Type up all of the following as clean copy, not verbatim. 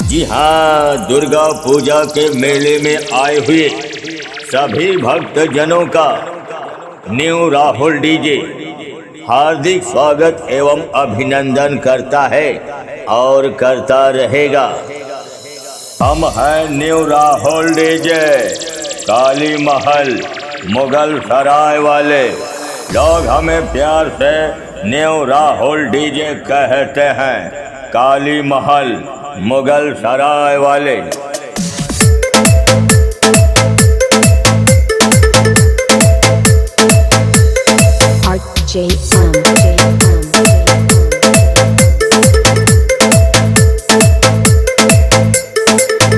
जी हाँ, दुर्गा पूजा के मेले में आए हुए सभी भक्तजनों का न्यू राहुल डीजे हार्दिक स्वागत एवं अभिनंदन करता है और करता रहेगा। हम हैं न्यू राहुल डीजे, काली महल मुगल सराय वाले। लोग हमें प्यार से न्यू राहुल डीजे कहते हैं, काली महल मुगल सराय वाले।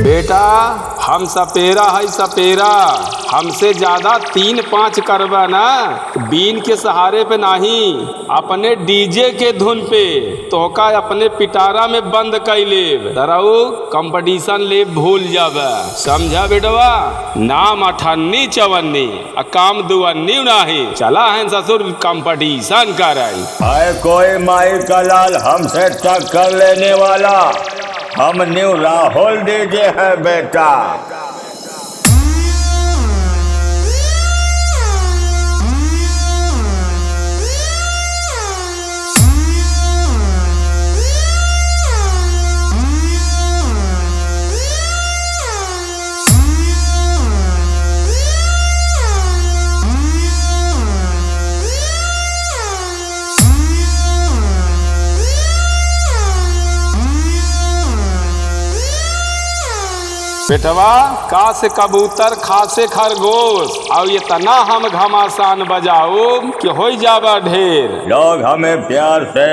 बेटा हम सपेरा है सपेरा, हमसे ज्यादा 3-5 करबा ना, बीन के सहारे पे नहीं, अपने डीजे के धुन पे तोका अपने पिटारा में बंद कर लेब, दराऊ कंपटीशन ले भूल जाबे, समझा बेटवा। नाम 58-54 आ काम 2 नहीं, चला है ससुर कंपटीशन कराई। आए कोई माई का लाल हमसे टक्कर लेने वाला, हम न्यू राहुल डीजे है बेटा। बेटवा का से कबूतर खा से खरगोश, और ये तना हम घमासान बजाओ कि हो जाबा ढेर। लोग हमें प्यार से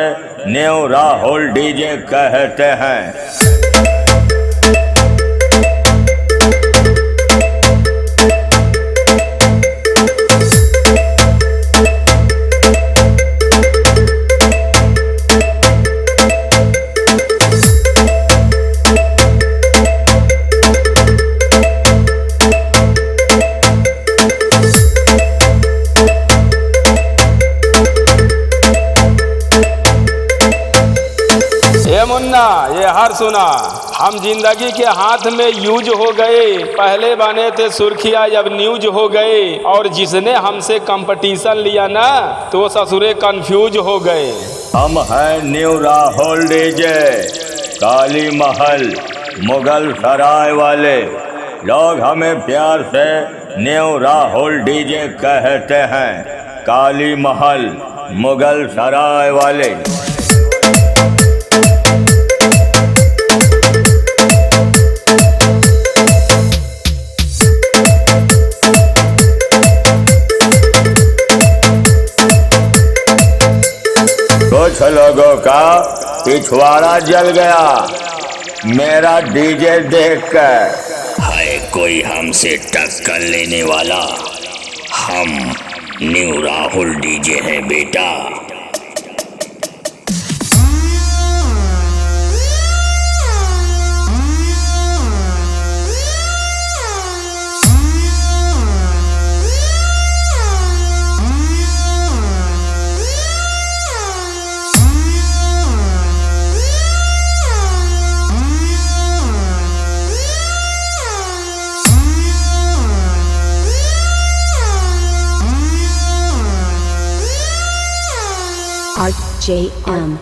न्यू राहुल डीजे कहते हैं। ये हर सुना, हम जिंदगी के हाथ में यूज हो गए, पहले बने थे सुर्खिया जब न्यूज हो गए, और जिसने हमसे कंपटीशन लिया ना तो ससुरे कंफ्यूज हो गए। हम हैं न्यू राहुल डीजे, काली महल मुगल सराय वाले। लोग हमें प्यार से न्यू राहुल डीजे कहते हैं, काली महल मुगल सराय वाले। कुछ लोगों का पिछवाड़ा जल गया मेरा डीजे देखकर। हाय कोई हमसे टक्कर लेने वाला, हम न्यू राहुल डीजे है बेटा। JM